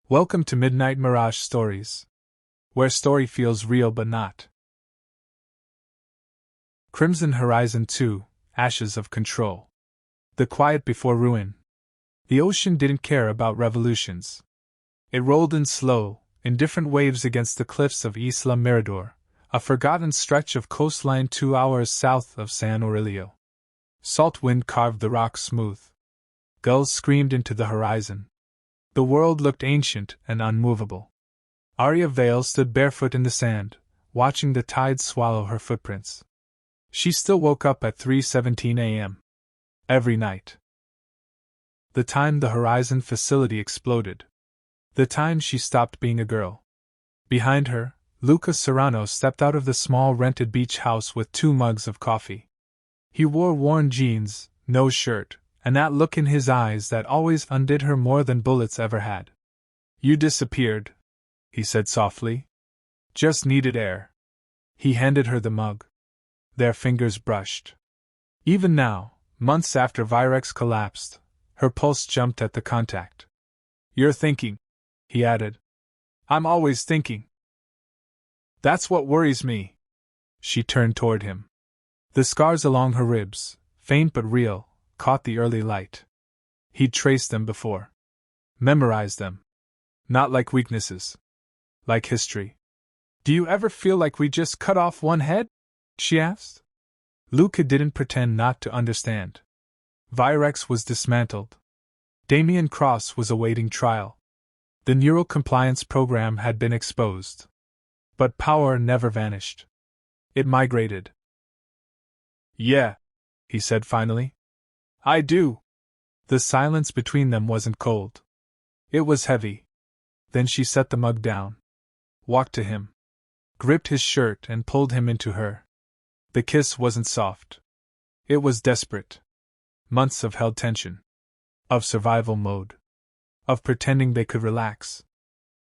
Welcome to Midnight Mirage Stories, where story feels real but not. Crimson Horizon 2, Ashes of Control. The quiet before ruin. The ocean didn't care about revolutions. It rolled in slow, indifferent waves against the cliffs of Isla Mirador, a forgotten stretch of coastline 2 hours south of San Aurelio. Salt wind carved the rocks smooth. Gulls screamed into the horizon. The world looked ancient and unmovable. Aria Vale stood barefoot in the sand, watching the tide swallow her footprints. She still woke up at 3:17 a.m. every night. The time the Horizon facility exploded. The time she stopped being a girl. Behind her, Luca Serrano stepped out of the small rented beach house with 2 mugs of coffee. He wore worn jeans, no shirt, and that look in his eyes that always undid her more than bullets ever had. "You disappeared," he said softly. "Just needed air." He handed her the mug. Their fingers brushed. Even now, months after Virex collapsed, her pulse jumped at the contact. "You're thinking," he added. "I'm always thinking." "That's what worries me." She turned toward him. The scars along her ribs, faint but real, caught the early light. He'd traced them before. Memorized them. Not like weaknesses. Like history. "Do you ever feel like we just cut off one head?" she asked. Luca didn't pretend not to understand. Virex was dismantled. Damien Cross was awaiting trial. The neural compliance program had been exposed. But power never vanished. It migrated. "Yeah," he said finally. "I do." The silence between them wasn't cold. It was heavy. Then she set the mug down. Walked to him. Gripped his shirt and pulled him into her. The kiss wasn't soft. It was desperate. Months of held tension. Of survival mode. Of pretending they could relax.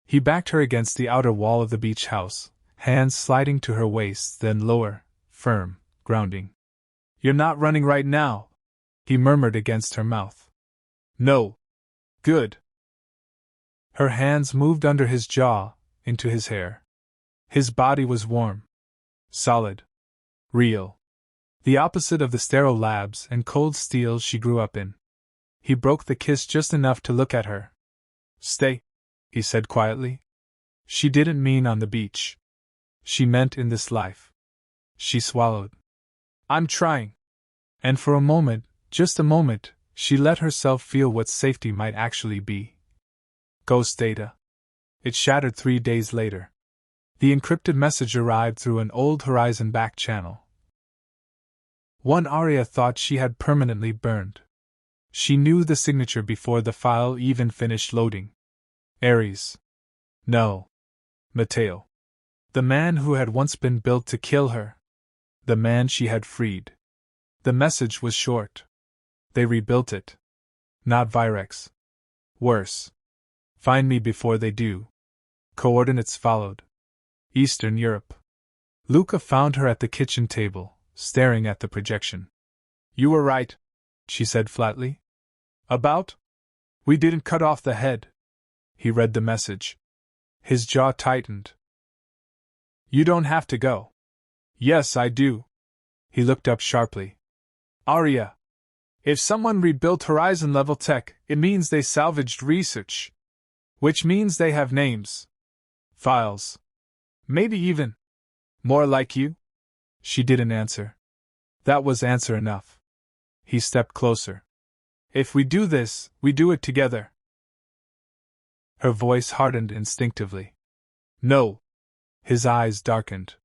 He backed her against the outer wall of the beach house, hands sliding to her waist, then lower, firm, grounding. "You're not running right now," he murmured against her mouth. "No." "Good." Her hands moved under his jaw, into his hair. His body was warm. Solid. Real. The opposite of the sterile labs and cold steel she grew up in. He broke the kiss just enough to look at her. "Stay," he said quietly. She didn't mean on the beach. She meant in this life. She swallowed. "I'm trying." And for a moment, just a moment, she let herself feel what safety might actually be. Ghost data. It shattered 3 days later. The encrypted message arrived through an old Horizon back channel. One Aria thought she had permanently burned. She knew the signature before the file even finished loading. Ares. No. Mateo. The man who had once been built to kill her. The man she had freed. The message was short. They rebuilt it. Not Virex. Worse. Find me before they do. Coordinates followed. Eastern Europe. Luca found her at the kitchen table, staring at the projection. "You were right," she said flatly. "About? We didn't cut off the head." He read the message. His jaw tightened. "You don't have to go." "Yes, I do." He looked up sharply. "Aria. If someone rebuilt Horizon-level tech, it means they salvaged research. Which means they have names. Files. Maybe even more like you?" She didn't answer. That was answer enough. He stepped closer. "If we do this, we do it together." Her voice hardened instinctively. "No." His eyes darkened.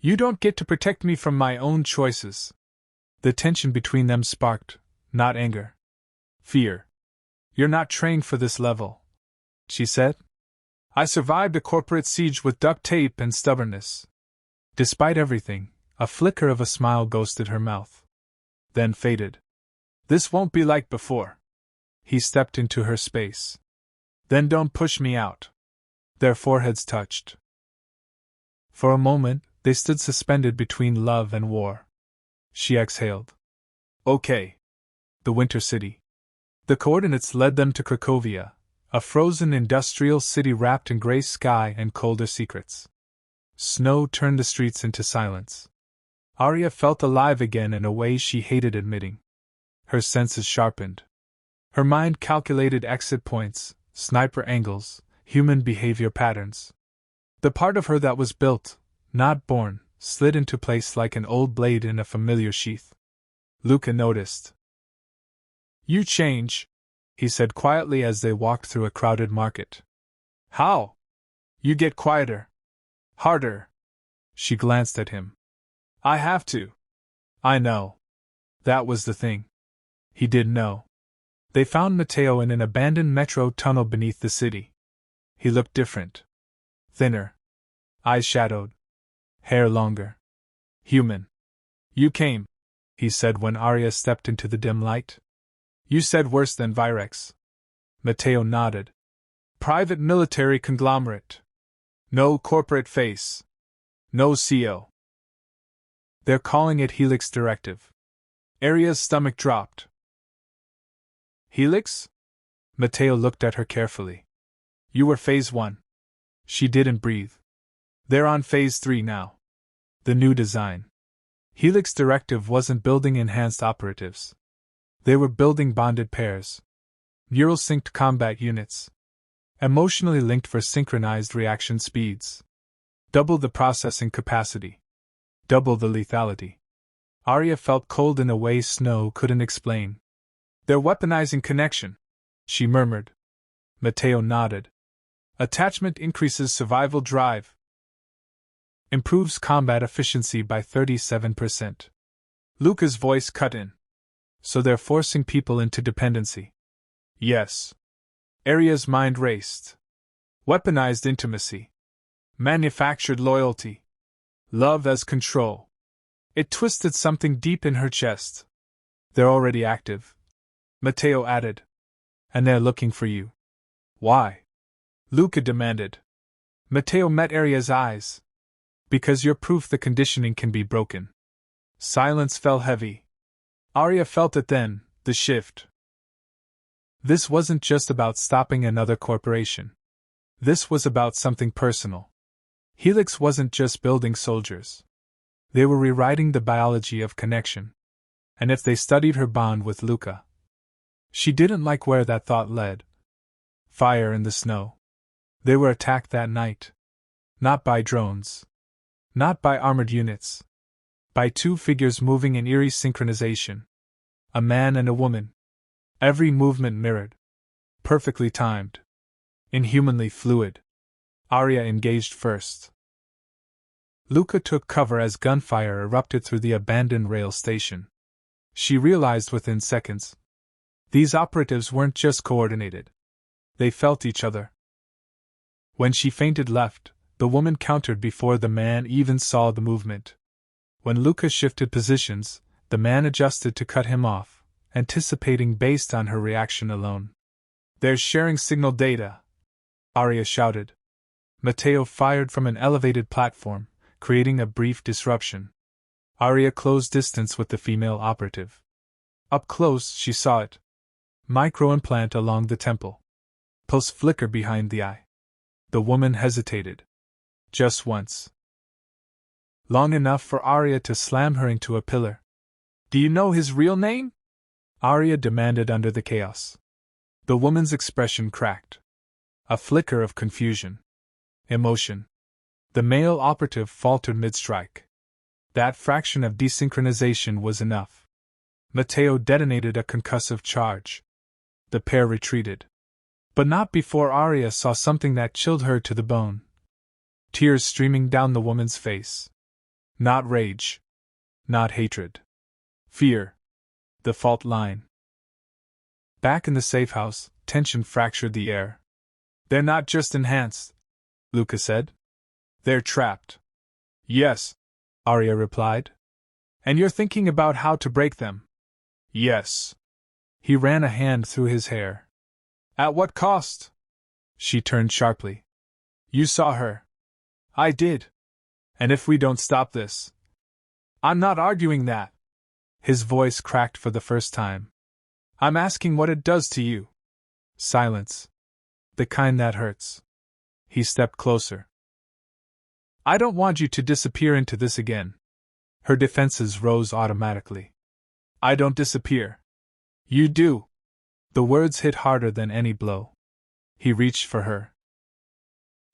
"You don't get to protect me from my own choices." The tension between them sparked, not anger. Fear. "You're not trained for this level," she said. "I survived a corporate siege with duct tape and stubbornness." Despite everything, a flicker of a smile ghosted her mouth. Then faded. "This won't be like before." He stepped into her space. "Then don't push me out." Their foreheads touched. For a moment, they stood suspended between love and war. She exhaled. "Okay." The Winter City. The coordinates led them to Cracovia, A frozen industrial city wrapped in gray sky and colder secrets. Snow turned the streets into silence. Aria felt alive again in a way she hated admitting. Her senses sharpened. Her mind calculated exit points, sniper angles, human behavior patterns. The part of her that was built, not born, slid into place like an old blade in a familiar sheath. Luca noticed. "You change," he said quietly as they walked through a crowded market. "How?" "You get quieter. Harder." She glanced at him. "I have to." "I know." That was the thing. He did know. They found Matteo in an abandoned metro tunnel beneath the city. He looked different. Thinner. Eyes shadowed. Hair longer. Human. "You came," he said when Aria stepped into the dim light. "You said worse than Virex." Matteo nodded. "Private military conglomerate. No corporate face. No CO. They're calling it Helix Directive." Aria's stomach dropped. "Helix?" Matteo looked at her carefully. "You were Phase 1. She didn't breathe. "They're on Phase 3 now. The new design. Helix Directive wasn't building enhanced operatives. They were building bonded pairs. Neural synced combat units. Emotionally linked for synchronized reaction speeds. Double the processing capacity. Double the lethality." Aria felt cold in a way Snow couldn't explain. "They're weaponizing connection," she murmured. Matteo nodded. "Attachment increases survival drive. Improves combat efficiency by 37%. Luca's voice cut in. "So they're forcing people into dependency." "Yes." Aria's mind raced. Weaponized intimacy. Manufactured loyalty. Love as control. It twisted something deep in her chest. "They're already active," Matteo added. "And they're looking for you." "Why?" Luca demanded. Matteo met Aria's eyes. "Because you're proof the conditioning can be broken." Silence fell heavy. Aria felt it then, the shift. This wasn't just about stopping another corporation. This was about something personal. Helix wasn't just building soldiers. They were rewriting the biology of connection. And if they studied her bond with Luca. She didn't like where that thought led. Fire in the snow. They were attacked that night. Not by drones. Not by armored units. By two figures moving in eerie synchronization. A man and a woman. Every movement mirrored. Perfectly timed. Inhumanly fluid. Aria engaged first. Luca took cover as gunfire erupted through the abandoned rail station. She realized within seconds. These operatives weren't just coordinated. They felt each other. When she fainted left, the woman countered before the man even saw the movement. When Luca shifted positions, the man adjusted to cut him off, anticipating based on her reaction alone. "They're sharing signal data," Aria shouted. Matteo fired from an elevated platform, creating a brief disruption. Aria closed distance with the female operative. Up close, she saw it. Microimplant along the temple. Pulse flicker behind the eye. The woman hesitated. Just once. Long enough for Aria to slam her into a pillar. "Do you know his real name?" Aria demanded under the chaos. The woman's expression cracked. A flicker of confusion. Emotion. The male operative faltered mid-strike. That fraction of desynchronization was enough. Matteo detonated a concussive charge. The pair retreated. But not before Aria saw something that chilled her to the bone. Tears streaming down the woman's face. Not rage. Not hatred. Fear. The fault line. Back in the safe house, tension fractured the air. "They're not just enhanced," Luca said. "They're trapped." "Yes," Aria replied. "And you're thinking about how to break them?" "Yes." He ran a hand through his hair. "At what cost?" She turned sharply. "You saw her." "I did. And if we don't stop this..." "I'm not arguing that." His voice cracked for the first time. "I'm asking what it does to you." Silence. The kind that hurts. He stepped closer. I don't want you to disappear into this again. Her defenses rose automatically. I don't disappear. You do. The words hit harder than any blow. He reached for her.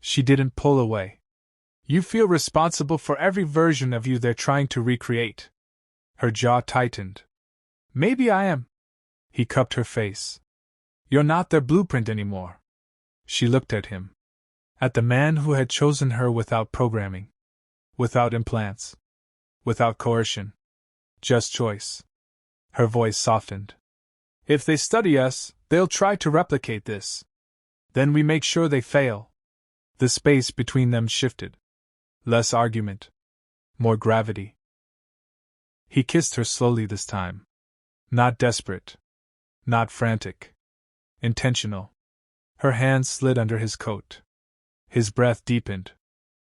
She didn't pull away. You feel responsible for every version of you they're trying to recreate. Her jaw tightened. Maybe I am. He cupped her face. You're not their blueprint anymore. She looked at him. At the man who had chosen her without programming. Without implants. Without coercion. Just choice. Her voice softened. If they study us, they'll try to replicate this. Then we make sure they fail. The space between them shifted. Less argument. More gravity. He kissed her slowly this time. Not desperate. Not frantic. Intentional. Her hands slid under his coat. His breath deepened.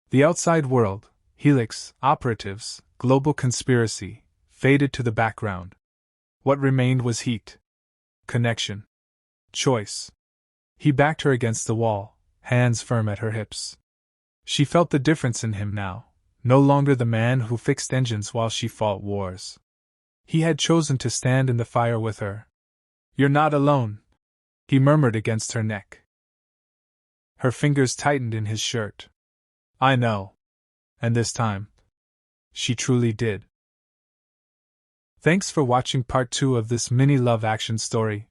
The outside world, Helix, operatives, global conspiracy, faded to the background. What remained was heat. Connection. Choice. He backed her against the wall, hands firm at her hips. She felt the difference in him now, no longer the man who fixed engines while she fought wars. He had chosen to stand in the fire with her. You're not alone, he murmured against her neck. Her fingers tightened in his shirt. I know. And this time, she truly did. Thanks for watching part 2 of this mini love action story.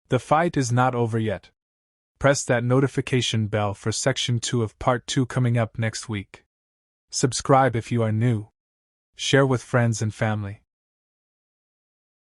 The fight is not over yet. Press that notification bell for section 2 of part 2 coming up next week. Subscribe if you are new. Share with friends and family.